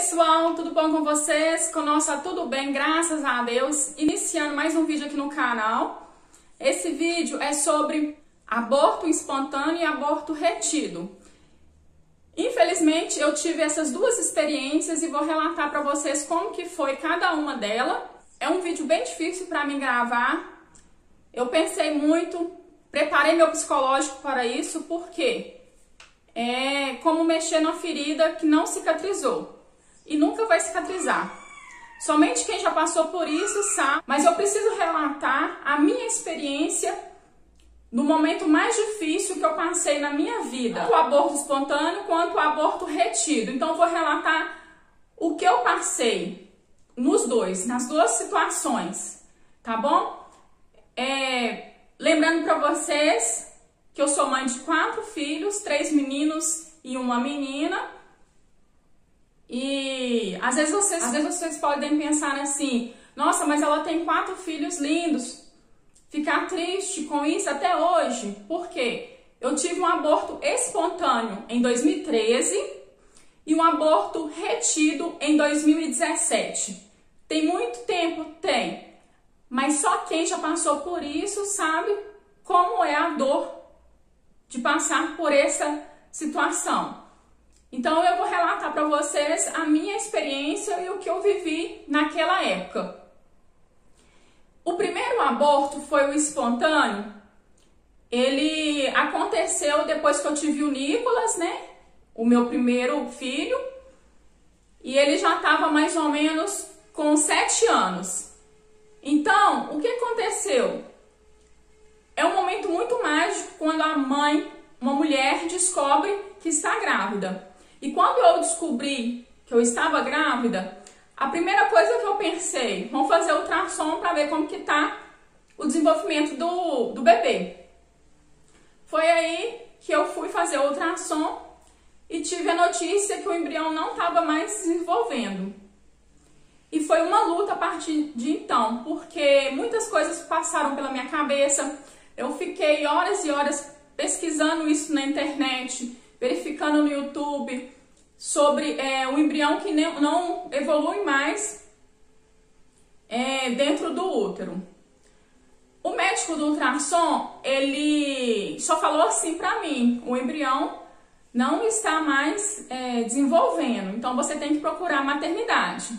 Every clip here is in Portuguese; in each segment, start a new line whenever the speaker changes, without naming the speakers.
pessoal, tudo bom com vocês? Conosco tudo bem, graças a Deus. Iniciando mais um vídeo aqui no canal. Esse vídeo é sobre aborto espontâneo e aborto retido. Infelizmente, eu tive essas duas experiências e vou relatar para vocês como que foi cada uma delas. É um vídeo bem difícil para mim gravar. Eu pensei muito, preparei meu psicológico para isso, porque é como mexer numa ferida que não cicatrizou e nunca vai cicatrizar. Somente quem já passou por isso sabe, mas eu preciso relatar a minha experiência no momento mais difícil que eu passei na minha vida, tanto o aborto espontâneo quanto o aborto retido. Então eu vou relatar o que eu passei nos dois, nas duas situações, tá bom? Lembrando para vocês que eu sou mãe de 4 filhos, 3 meninos e uma menina. E às vezes vocês podem pensar assim: nossa, mas ela tem 4 filhos lindos. Ficar triste com isso até hoje. Por quê? Eu tive um aborto espontâneo em 2013 e um aborto retido em 2017. Tem muito tempo? Tem. Mas só quem já passou por isso sabe como é a dor de passar por essa situação. Então eu vou relatar para vocês a minha experiência e o que eu vivi naquela época. O primeiro aborto foi o espontâneo. Ele aconteceu depois que eu tive o Nicolas, né? O meu primeiro filho. E ele já estava mais ou menos com 7 anos. Então, o que aconteceu? É um momento muito mágico quando a mãe, uma mulher, descobre que está grávida. E quando eu descobri que eu estava grávida, a primeira coisa que eu pensei, vamos fazer ultrassom para ver como que tá o desenvolvimento do bebê. Foi aí que eu fui fazer o ultrassom e tive a notícia que o embrião não estava mais se desenvolvendo. E foi uma luta a partir de então, porque muitas coisas passaram pela minha cabeça. Eu fiquei horas e horas pesquisando isso na internet, verificando no YouTube sobre o embrião que não evolui mais dentro do útero. O médico do ultrassom, ele só falou assim pra mim: o embrião não está mais desenvolvendo, então você tem que procurar maternidade.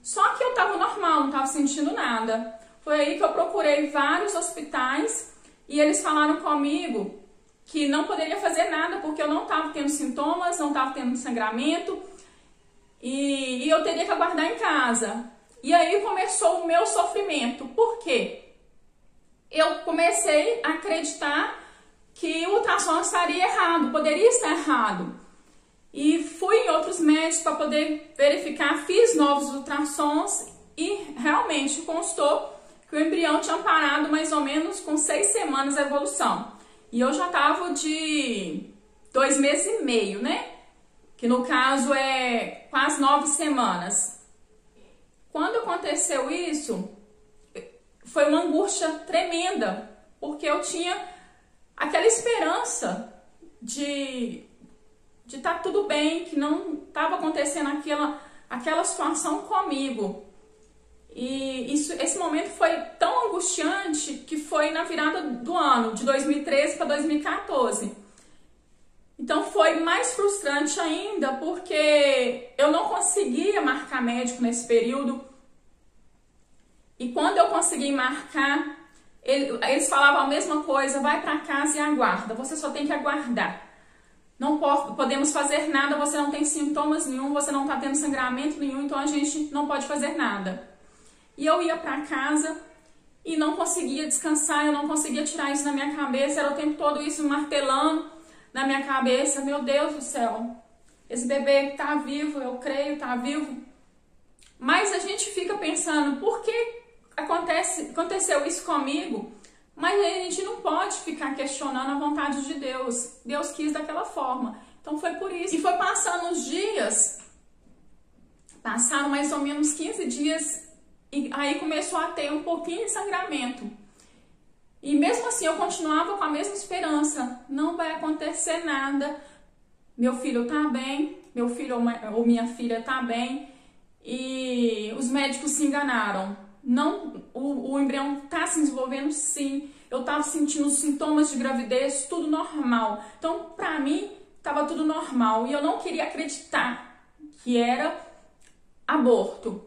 Só que eu tava normal, não tava sentindo nada. Foi aí que eu procurei vários hospitais e eles falaram comigo que não poderia fazer nada porque eu não estava tendo sintomas, não estava tendo sangramento e eu teria que aguardar em casa. E aí começou o meu sofrimento. Por quê? Eu comecei a acreditar que o ultrassom estaria errado, poderia estar errado. E fui em outros médicos para poder verificar, fiz novos ultrassons e realmente constou que o embrião tinha parado mais ou menos com 6 semanas a evolução. E eu já tava de 2 meses e meio, né? Que no caso é quase 9 semanas. Quando aconteceu isso, foi uma angústia tremenda, porque eu tinha aquela esperança de estar tudo bem, que não estava acontecendo aquela situação comigo. E esse momento foi tão angustiante que foi na virada do ano, de 2013 para 2014. Então foi mais frustrante ainda, porque eu não conseguia marcar médico nesse período. E quando eu consegui marcar, eles falavam a mesma coisa: vai para casa e aguarda, você só tem que aguardar. Não podemos fazer nada, você não tem sintomas nenhum, você não está tendo sangramento nenhum, então a gente não pode fazer nada. E eu ia para casa e não conseguia descansar, eu não conseguia tirar isso na minha cabeça, era o tempo todo isso martelando na minha cabeça. Meu Deus do céu, esse bebê tá vivo, eu creio, tá vivo. Mas a gente fica pensando: por que aconteceu isso comigo? Mas a gente não pode ficar questionando a vontade de Deus. Deus quis daquela forma. Então foi por isso. E foi passando os dias, passaram mais ou menos 15 dias, e aí começou a ter um pouquinho de sangramento. E mesmo assim eu continuava com a mesma esperança: não vai acontecer nada, meu filho tá bem, meu filho ou minha filha tá bem e os médicos se enganaram. Não, o embrião tá se desenvolvendo sim. Eu tava sentindo os sintomas de gravidez, tudo normal. Então, pra mim, tava tudo normal e eu não queria acreditar que era aborto.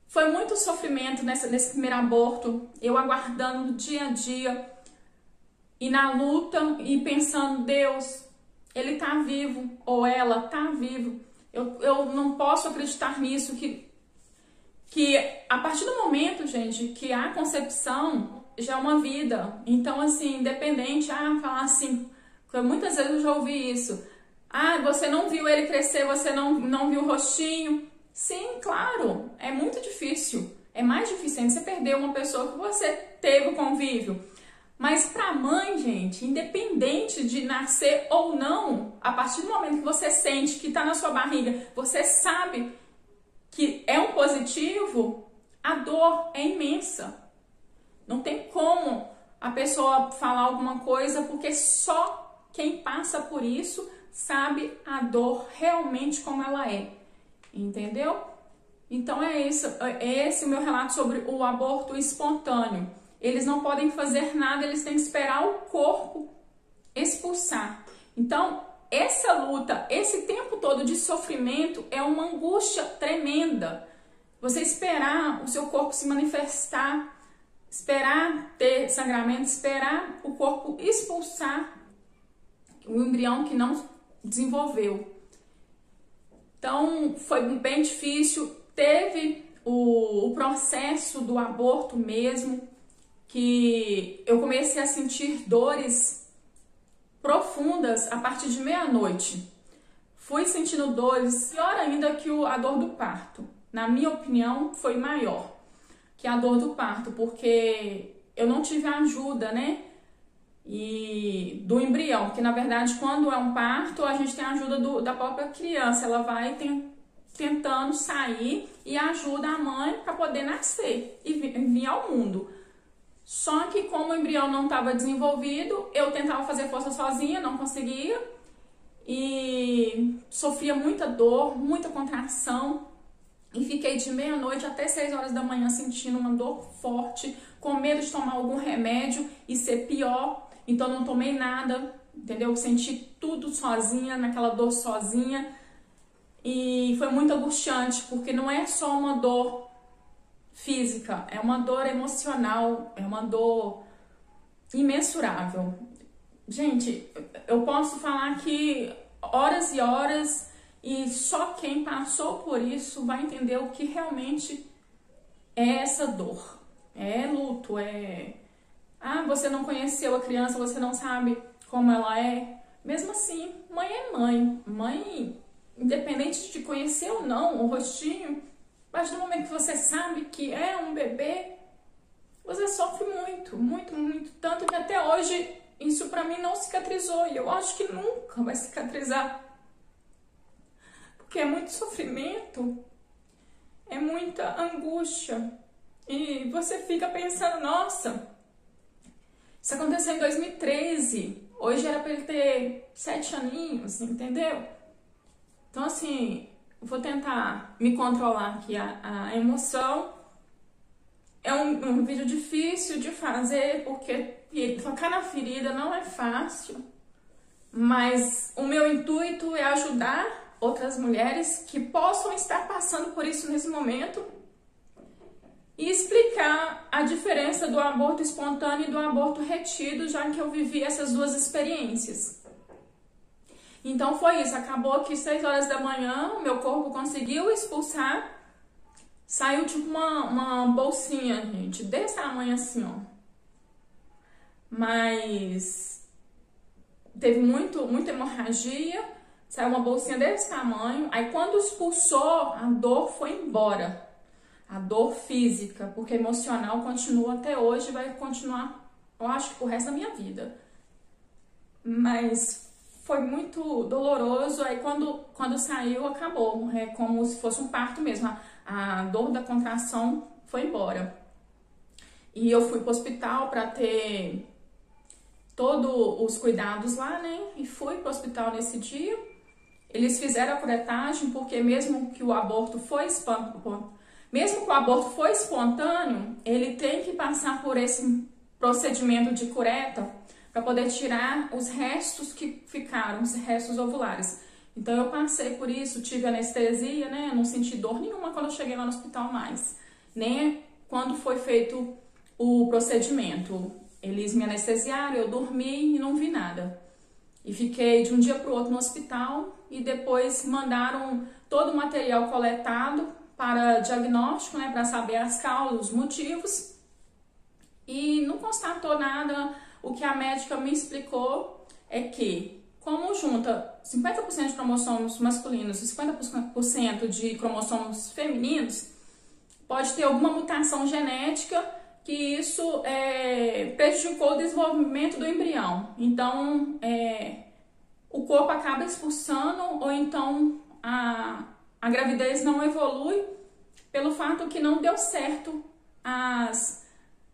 Foi muito sofrimento nesse primeiro aborto, eu aguardando dia a dia e na luta e pensando, Deus, ele tá vivo ou ela tá vivo. Eu não posso acreditar nisso, que a partir do momento, gente, que há concepção, já é uma vida. Então, assim, independente, falar assim, muitas vezes eu já ouvi isso. Você não viu ele crescer, você não viu o rostinho. Sim, claro, é muito difícil. É mais difícil ainda você perder uma pessoa que você teve o convívio. Mas pra mãe, gente, independente de nascer ou não, a partir do momento que você sente que tá na sua barriga, você sabe que é um positivo, a dor é imensa. Não tem como a pessoa falar alguma coisa, porque só quem passa por isso sabe a dor realmente como ela é. Entendeu? Então é esse o meu relato sobre o aborto espontâneo. Eles não podem fazer nada, eles têm que esperar o corpo expulsar. Então, essa luta, esse tempo todo de sofrimento é uma angústia tremenda. Você esperar o seu corpo se manifestar, esperar ter sangramento, esperar o corpo expulsar o embrião que não desenvolveu. Então, foi bem difícil. Teve o processo do aborto mesmo, que eu comecei a sentir dores profundas a partir de meia-noite. Fui sentindo dores, pior ainda que a dor do parto. Na minha opinião, foi maior que a dor do parto, porque eu não tive a ajuda, né? E do embrião, porque na verdade quando é um parto a gente tem a ajuda da própria criança, ela vai tentando sair e ajuda a mãe para poder nascer e vir ao mundo. Só que como o embrião não estava desenvolvido, eu tentava fazer força sozinha, não conseguia e sofria muita dor, muita contração e fiquei de meia-noite até 6 horas da manhã sentindo uma dor forte, com medo de tomar algum remédio e ser pior. Então não tomei nada, entendeu? Senti tudo sozinha, naquela dor sozinha. E foi muito angustiante, porque não é só uma dor física, é uma dor emocional, é uma dor imensurável. Gente, eu posso falar aqui horas e horas e só quem passou por isso vai entender o que realmente é essa dor. É luto, você não conheceu a criança, você não sabe como ela é. Mesmo assim, mãe é mãe. Mãe, independente de conhecer ou não o rostinho, mas no momento que você sabe que é um bebê, você sofre muito, muito, muito. Tanto que até hoje isso pra mim não cicatrizou e eu acho que nunca vai cicatrizar. Porque é muito sofrimento, é muita angústia. E você fica pensando, nossa, isso aconteceu em 2013, hoje era pra ele ter 7 aninhos, entendeu? Então assim, vou tentar me controlar aqui a emoção. É um vídeo difícil de fazer, porque tocar na ferida não é fácil. Mas o meu intuito é ajudar outras mulheres que possam estar passando por isso nesse momento e explicar a diferença do aborto espontâneo e do aborto retido, já que eu vivi essas duas experiências. Então foi isso, acabou que 6 horas da manhã o meu corpo conseguiu expulsar, saiu tipo uma bolsinha, gente, desse tamanho assim, ó. Mas teve muita hemorragia, saiu uma bolsinha desse tamanho, aí quando expulsou, a dor foi embora. A dor física, porque emocional continua até hoje e vai continuar, eu acho que pro resto da minha vida. Mas foi muito doloroso, aí quando saiu, acabou. É como se fosse um parto mesmo, a dor da contração foi embora. E eu fui pro hospital para ter todos os cuidados lá, né? E fui pro hospital nesse dia. eles fizeram a curetagem porque mesmo que o aborto foi espontâneo, ele tem que passar por esse procedimento de cureta para poder tirar os restos que ficaram, os restos ovulares. Então eu passei por isso, tive anestesia, né? Não senti dor nenhuma quando eu cheguei lá no hospital mais, nem quando foi feito o procedimento. Eles me anestesiaram, eu dormi e não vi nada. E fiquei de um dia para o outro no hospital e depois mandaram todo o material coletado para diagnóstico, né? Para saber as causas, os motivos. E não constatou nada. O que a médica me explicou é que, como junta 50% de cromossomos masculinos e 50% de cromossomos femininos, pode ter alguma mutação genética que isso prejudicou o desenvolvimento do embrião. Então, o corpo acaba expulsando ou então a gravidez não evolui pelo fato que não deu certo as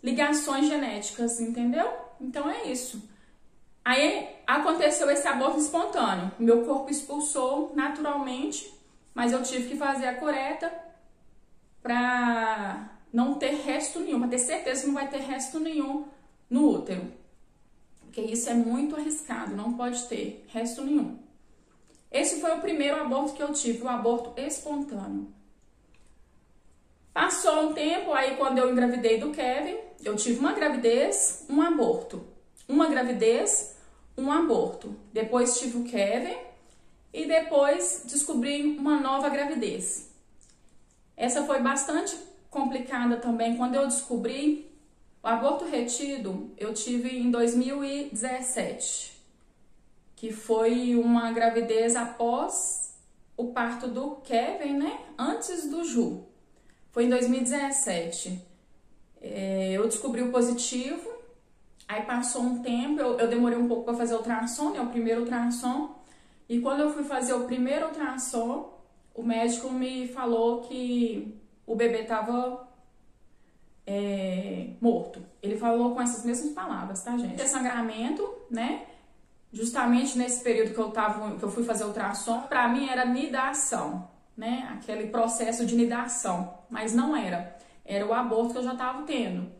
ligações genéticas, entendeu? Então é isso. Aí aconteceu esse aborto espontâneo. Meu corpo expulsou naturalmente, mas eu tive que fazer a cureta para não ter resto nenhum, para ter certeza que não vai ter resto nenhum no útero. Porque isso é muito arriscado, não pode ter resto nenhum. Esse foi o primeiro aborto que eu tive, o aborto espontâneo. Passou um tempo, aí quando eu engravidei do Kevin, eu tive uma gravidez, um aborto. Uma gravidez, um aborto. Depois tive o Kevin e depois descobri uma nova gravidez. Essa foi bastante complicada também. Quando eu descobri o aborto retido, eu tive em 2017, que foi uma gravidez após o parto do Kevin, né? Antes do Ju. Foi em 2017. Eu descobri o positivo, aí passou um tempo, eu demorei um pouco para fazer o ultrassom, né? O primeiro ultrassom. E quando eu fui fazer o primeiro ultrassom, o médico me falou que o bebê estava morto. Ele falou com essas mesmas palavras, tá, gente? Esse sangramento, né? Justamente nesse período que eu fui fazer o ultrassom, pra mim era nidação, né? Aquele processo de nidação, mas não era. Era o aborto que eu já tava tendo.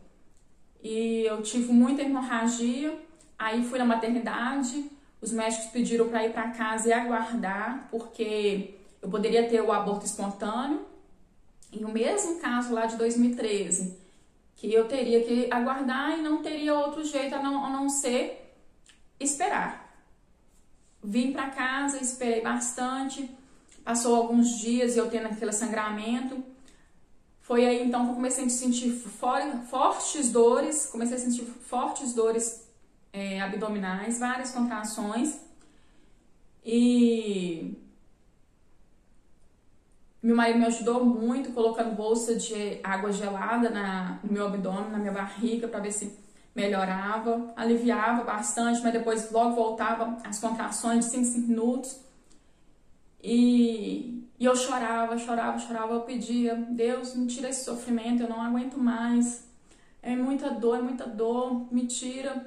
E eu tive muita hemorragia, aí fui na maternidade, os médicos pediram para ir para casa e aguardar, porque eu poderia ter o aborto espontâneo. E o mesmo caso lá de 2013, que eu teria que aguardar e não teria outro jeito a não ser esperar. Vim para casa, esperei bastante, passou alguns dias e eu tendo aquele sangramento. Foi aí então que eu comecei a sentir fortes dores, abdominais, várias contrações. E meu marido me ajudou muito, colocando bolsa de água gelada no meu abdômen, na minha barriga, para ver se melhorava. Aliviava bastante, mas depois logo voltava as contrações de 5 minutos. E eu chorava, eu pedia, Deus, me tira esse sofrimento, eu não aguento mais. É muita dor, me tira.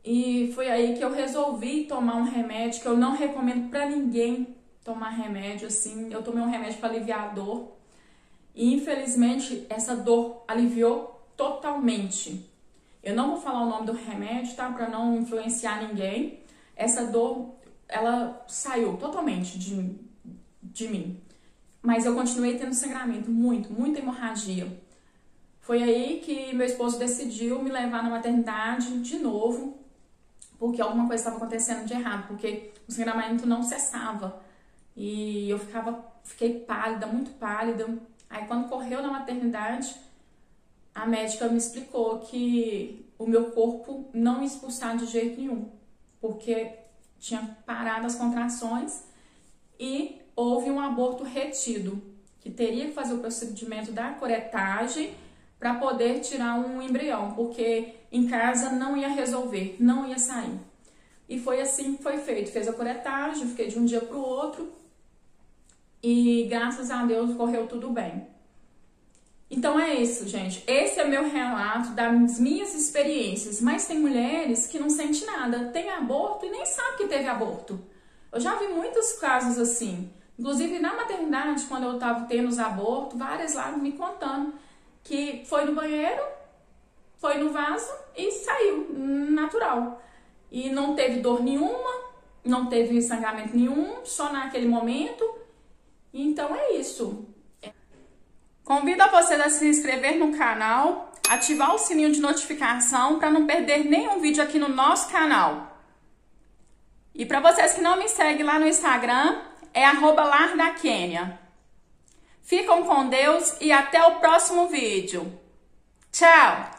E foi aí que eu resolvi tomar um remédio que eu não recomendo pra ninguém tomar remédio assim. Eu tomei um remédio para aliviar a dor e infelizmente essa dor aliviou totalmente. Eu não vou falar o nome do remédio, tá? Para não influenciar ninguém. Essa dor, ela saiu totalmente de mim. Mas eu continuei tendo sangramento, muita hemorragia. Foi aí que meu esposo decidiu me levar na maternidade de novo, porque alguma coisa estava acontecendo de errado, porque o sangramento não cessava. E eu fiquei pálida, muito pálida. Aí quando correu na maternidade, a médica me explicou que o meu corpo não ia expulsar de jeito nenhum, porque tinha parado as contrações e houve um aborto retido, que teria que fazer o procedimento da curetagem para poder tirar um embrião, porque em casa não ia resolver, não ia sair. E foi assim que foi feito. Fez a curetagem, fiquei de um dia para o outro e graças a Deus correu tudo bem. Então é isso, gente. Esse é meu relato das minhas experiências. Mas tem mulheres que não sentem nada, tem aborto e nem sabe que teve aborto. Eu já vi muitos casos assim. Inclusive na maternidade, quando eu tava tendo os abortos, várias lá me contando que foi no banheiro, foi no vaso e saiu, natural. E não teve dor nenhuma, não teve sangramento nenhum, só naquele momento. Então é isso. Convido a você a se inscrever no canal, ativar o sininho de notificação para não perder nenhum vídeo aqui no nosso canal. E para vocês que não me seguem lá no Instagram, é @lardakenia. Ficam com Deus e até o próximo vídeo. Tchau!